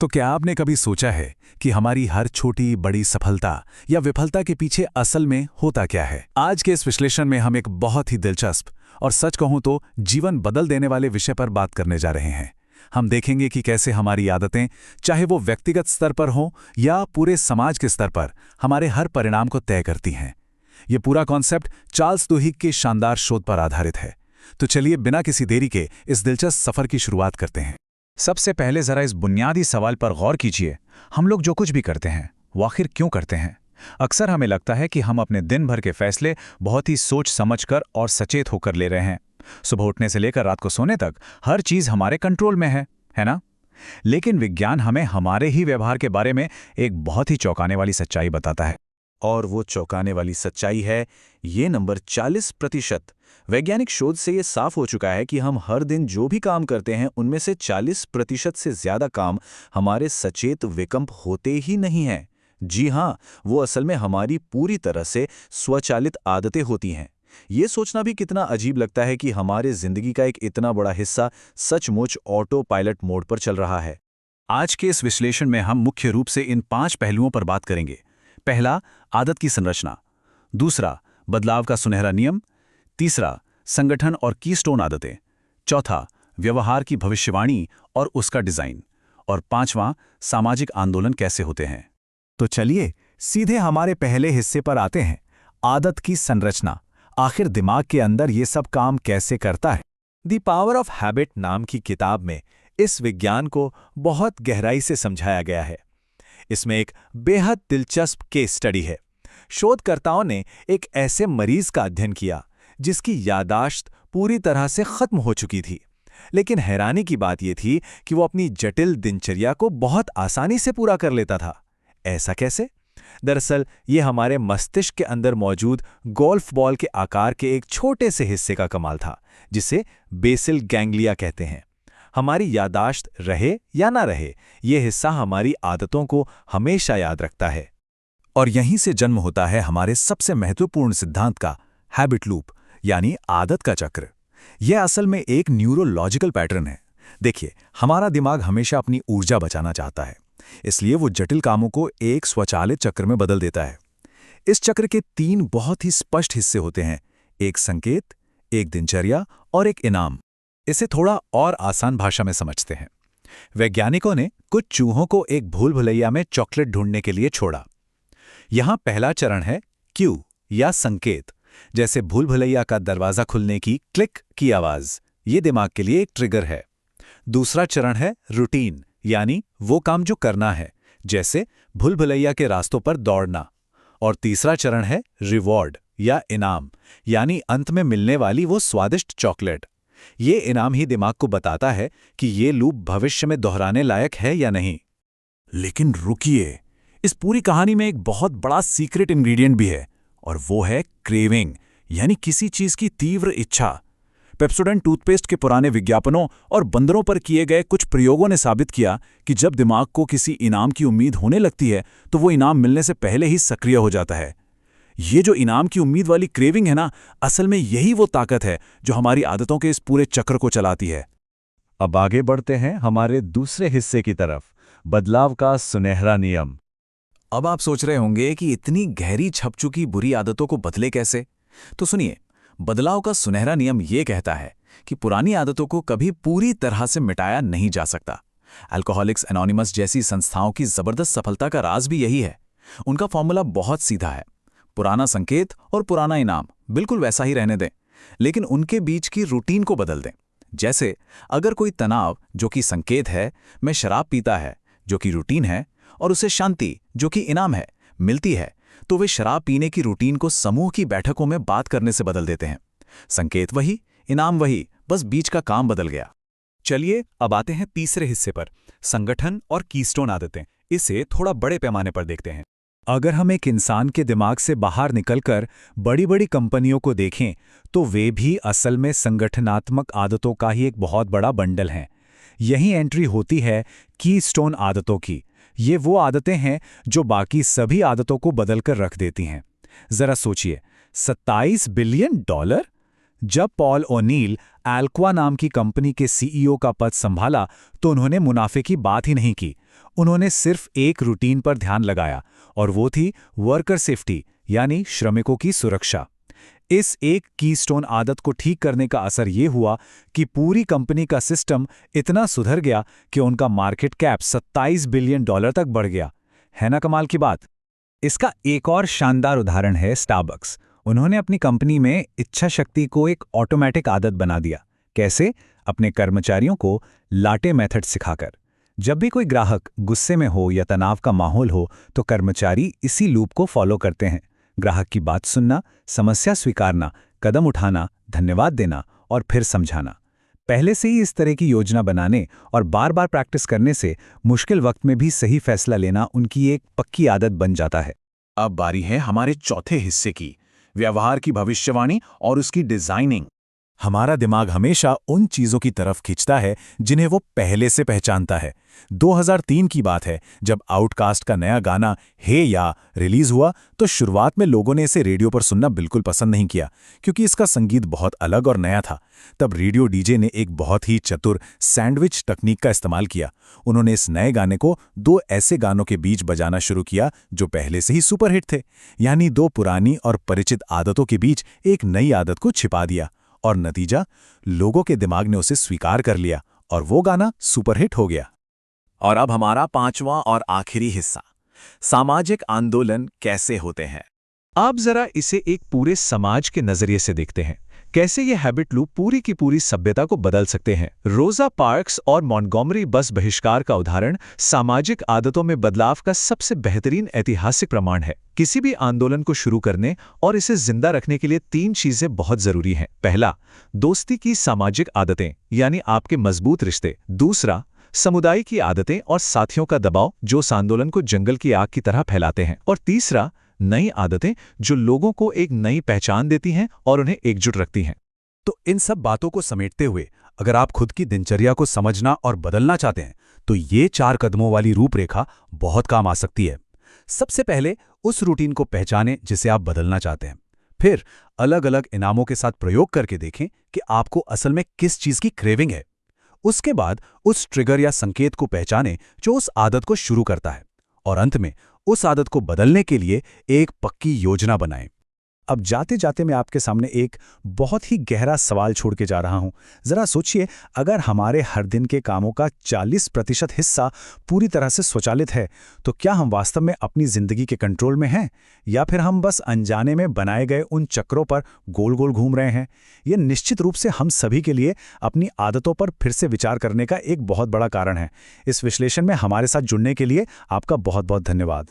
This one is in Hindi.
तो क्या आपने कभी सोचा है कि हमारी हर छोटी बड़ी सफलता या विफलता के पीछे असल में होता क्या है? आज के इस विश्लेषण में हम एक बहुत ही दिलचस्प और सच कहूं तो जीवन बदल देने वाले विषय पर बात करने जा रहे हैं। हम देखेंगे कि कैसे हमारी आदतें, चाहे वो व्यक्तिगत स्तर पर हों या पूरे समाज के स्तर पर, हमारे हर परिणाम को तय करती हैं। ये पूरा कॉन्सेप्ट चार्ल्स दुहिग के शानदार शोध पर आधारित है। तो चलिए बिना किसी देरी के इस दिलचस्प सफर की शुरुआत करते हैं। सबसे पहले जरा इस बुनियादी सवाल पर गौर कीजिए, हम लोग जो कुछ भी करते हैं वो आखिर क्यों करते हैं? अक्सर हमें लगता है कि हम अपने दिन भर के फैसले बहुत ही सोच समझकर और सचेत होकर ले रहे हैं। सुबह उठने से लेकर रात को सोने तक हर चीज हमारे कंट्रोल में है ना? लेकिन विज्ञान हमें हमारे ही व्यवहार के बारे में एक बहुत ही चौंकाने वाली सच्चाई बताता है। और वो चौंकाने वाली सच्चाई है ये नंबर 40%। वैज्ञानिक शोध से ये साफ हो चुका है कि हम हर दिन जो भी काम करते हैं उनमें से 40% से ज्यादा काम हमारे सचेत विकल्प होते ही नहीं हैं। जी हाँ, वो असल में हमारी पूरी तरह से स्वचालित आदतें होती हैं। ये सोचना भी कितना अजीब लगता है कि हमारे जिंदगी का एक इतना बड़ा हिस्सा सचमुच ऑटो पायलट मोड पर चल रहा है। आज के इस विश्लेषण में हम मुख्य रूप से इन 5 पहलुओं पर बात करेंगे। पहला, आदत की संरचना। दूसरा, बदलाव का सुनहरा नियम। तीसरा, संगठन और कीस्टोन आदतें। चौथा, व्यवहार की भविष्यवाणी और उसका डिजाइन। और पांचवां, सामाजिक आंदोलन कैसे होते हैं। तो चलिए सीधे हमारे पहले हिस्से पर आते हैं, आदत की संरचना। आखिर दिमाग के अंदर ये सब काम कैसे करता है? द पावर ऑफ हैबिट नाम की किताब में इस विज्ञान को बहुत गहराई से समझाया गया है। इसमें एक बेहद दिलचस्प केस स्टडी है। शोधकर्ताओं ने एक ऐसे मरीज का अध्ययन किया जिसकी याददाश्त पूरी तरह से खत्म हो चुकी थी, लेकिन हैरानी की बात यह थी कि वो अपनी जटिल दिनचर्या को बहुत आसानी से पूरा कर लेता था। ऐसा कैसे? दरअसल ये हमारे मस्तिष्क के अंदर मौजूद गोल्फ बॉल के आकार के एक छोटे से हिस्से का कमाल था, जिसे बेसल गैंग्लिया कहते हैं। हमारी याददाश्त रहे या ना रहे, ये हिस्सा हमारी आदतों को हमेशा याद रखता है। और यहीं से जन्म होता है हमारे सबसे महत्वपूर्ण सिद्धांत का, हैबिट लूप, यानी आदत का चक्र। यह असल में एक न्यूरोलॉजिकल पैटर्न है। देखिए, हमारा दिमाग हमेशा अपनी ऊर्जा बचाना चाहता है, इसलिए वो जटिल कामों को एक स्वचालित चक्र में बदल देता है। इस चक्र के 3 बहुत ही स्पष्ट हिस्से होते हैं, एक संकेत, एक दिनचर्या और एक इनाम। इसे थोड़ा और आसान भाषा में समझते हैं। वैज्ञानिकों ने कुछ चूहों को एक भूल भुलैया में चॉकलेट ढूंढने के लिए छोड़ा। यहां पहला चरण है क्यू या संकेत, जैसे भूल भुलैया का दरवाजा खुलने की क्लिक की आवाज। ये दिमाग के लिए एक ट्रिगर है। दूसरा चरण है रूटीन, यानी वो काम जो करना है, जैसे भूल भुलैया के रास्तों पर दौड़ना। और तीसरा चरण है रिवॉर्ड या इनाम, यानी अंत में मिलने वाली वो स्वादिष्ट चॉकलेट। ये इनाम ही दिमाग को बताता है कि ये लूप भविष्य में दोहराने लायक है या नहीं। लेकिन रुकिए, इस पूरी कहानी में एक बहुत बड़ा सीक्रेट इंग्रेडिएंट भी है, और वो है क्रेविंग, यानी किसी चीज की तीव्र इच्छा। पेप्सोडेंट टूथपेस्ट के पुराने विज्ञापनों और बंदरों पर किए गए कुछ प्रयोगों ने साबित किया कि जब दिमाग को किसी इनाम की उम्मीद होने लगती है तो वो इनाम मिलने से पहले ही सक्रिय हो जाता है। ये जो इनाम की उम्मीद वाली क्रेविंग है ना, असल में यही वो ताकत है जो हमारी आदतों के इस पूरे चक्र को चलाती है। अब आगे बढ़ते हैं हमारे दूसरे हिस्से की तरफ, बदलाव का सुनहरा नियम। अब आप सोच रहे होंगे कि इतनी गहरी छप चुकी बुरी आदतों को बदले कैसे? तो सुनिए, बदलाव का सुनहरा नियम ये कहता है कि पुरानी आदतों को कभी पूरी तरह से मिटाया नहीं जा सकता। अल्कोहलिक्स एनोनिमस जैसी संस्थाओं की जबरदस्त सफलता का राज भी यही है। उनका फॉर्मूला बहुत सीधा है, पुराना संकेत और पुराना इनाम बिल्कुल वैसा ही रहने दें, लेकिन उनके बीच की रूटीन को बदल दें। जैसे अगर कोई तनाव, जो कि संकेत है, में शराब पीता है, जो कि रूटीन है, और उसे शांति, जो कि इनाम है, मिलती है, तो वे शराब पीने की रूटीन को समूह की बैठकों में बात करने से बदल देते हैं। संकेत वही, इनाम वही, बस बीच का काम बदल गया। चलिए अब आते हैं तीसरे हिस्से पर, संगठन और कीस्टोन आदतें। इसे थोड़ा बड़े पैमाने पर देखते हैं। अगर हम एक इंसान के दिमाग से बाहर निकलकर बड़ी बड़ी कंपनियों को देखें तो वे भी असल में संगठनात्मक आदतों का ही एक बहुत बड़ा बंडल हैं। यही एंट्री होती है कीस्टोन आदतों की। ये वो आदतें हैं जो बाकी सभी आदतों को बदलकर रख देती हैं। जरा सोचिए, $27 बिलियन? जब पॉल ओनील एल्क्वा नाम की कंपनी के सीईओ का पद संभाला तो उन्होंने मुनाफे की बात ही नहीं की। उन्होंने सिर्फ एक रूटीन पर ध्यान लगाया और वो थी वर्कर सेफ्टी, यानी श्रमिकों की सुरक्षा। इस एक कीस्टोन आदत को ठीक करने का असर ये हुआ कि पूरी कंपनी का सिस्टम इतना सुधर गया कि उनका मार्केट कैप $27 बिलियन तक बढ़ गया। है ना कमाल की बात? इसका एक और शानदार उदाहरण है स्टारबक्स। उन्होंने अपनी कंपनी में इच्छा शक्ति को एक ऑटोमेटिक आदत बना दिया। कैसे? अपने कर्मचारियों को लाटे मेथड सिखाकर। जब भी कोई ग्राहक गुस्से में हो या तनाव का माहौल हो तो कर्मचारी इसी लूप को फॉलो करते हैं। ग्राहक की बात सुनना, समस्या स्वीकारना, कदम उठाना, धन्यवाद देना और फिर समझाना। पहले से ही इस तरह की योजना बनाने और बार बार प्रैक्टिस करने से मुश्किल वक्त में भी सही फैसला लेना उनकी एक पक्की आदत बन जाता है। अब बारी है हमारे चौथे हिस्से की, व्यवहार की भविष्यवाणी और उसकी डिजाइनिंग। हमारा दिमाग हमेशा उन चीजों की तरफ खींचता है जिन्हें वो पहले से पहचानता है। 2003 की बात है, जब आउटकास्ट का नया गाना हे या रिलीज हुआ तो शुरुआत में लोगों ने इसे रेडियो पर सुनना बिल्कुल पसंद नहीं किया, क्योंकि इसका संगीत बहुत अलग और नया था। तब रेडियो डीजे ने एक बहुत ही चतुर सैंडविच तकनीक का इस्तेमाल किया। उन्होंने इस नए गाने को दो ऐसे गानों के बीच बजाना शुरू किया जो पहले से ही सुपरहिट थे, यानी दो पुरानी और परिचित आदतों के बीच एक नई आदत को छिपा दिया। और नतीजा, लोगों के दिमाग ने उसे स्वीकार कर लिया और वो गाना सुपरहिट हो गया। और अब हमारा पांचवां और आखिरी हिस्सा, सामाजिक आंदोलन कैसे होते हैं। आप जरा इसे एक पूरे समाज के नजरिए से देखते हैं, कैसे ये हैबिट लूप पूरी की पूरी सभ्यता को बदल सकते हैं। रोजा पार्क्स और मॉन्टगोमरी बस बहिष्कार का उदाहरण सामाजिक आदतों में बदलाव का सबसे बेहतरीन ऐतिहासिक प्रमाण है। किसी भी आंदोलन को शुरू करने और इसे जिंदा रखने के लिए तीन चीजें बहुत जरूरी हैं। पहला, दोस्ती की सामाजिक आदतें, यानी आपके मजबूत रिश्ते। दूसरा, समुदाय की आदतें और साथियों का दबाव जो उस आंदोलन को जंगल की आग की तरह फैलाते हैं। और तीसरा, नई आदतें जो लोगों को एक नई पहचान देती हैं और उन्हें एकजुट रखती हैं। तो इन सब बातों को समेटते हुए अगर आप खुद की दिनचर्या को समझना और बदलना चाहते हैं तो ये 4 कदमों वाली रूपरेखा बहुत काम आ सकती है। सबसे पहले उस रूटीन को पहचानें जिसे आप बदलना चाहते हैं। फिर अलग अलग इनामों के साथ प्रयोग करके देखें कि आपको असल में किस चीज की क्रेविंग है। उसके बाद उस ट्रिगर या संकेत को पहचानें जो उस आदत को शुरू करता है। और अंत में उस आदत को बदलने के लिए एक पक्की योजना बनाएं। अब जाते जाते मैं आपके सामने एक बहुत ही गहरा सवाल छोड़ के जा रहा हूं। जरा सोचिए, अगर हमारे हर दिन के कामों का 40% हिस्सा पूरी तरह से स्वचालित है तो क्या हम वास्तव में अपनी जिंदगी के कंट्रोल में हैं, या फिर हम बस अनजाने में बनाए गए उन चक्रों पर गोल गोल घूम रहे हैं? ये निश्चित रूप से हम सभी के लिए अपनी आदतों पर फिर से विचार करने का एक बहुत बड़ा कारण है। इस विश्लेषण में हमारे साथ जुड़ने के लिए आपका बहुत बहुत धन्यवाद।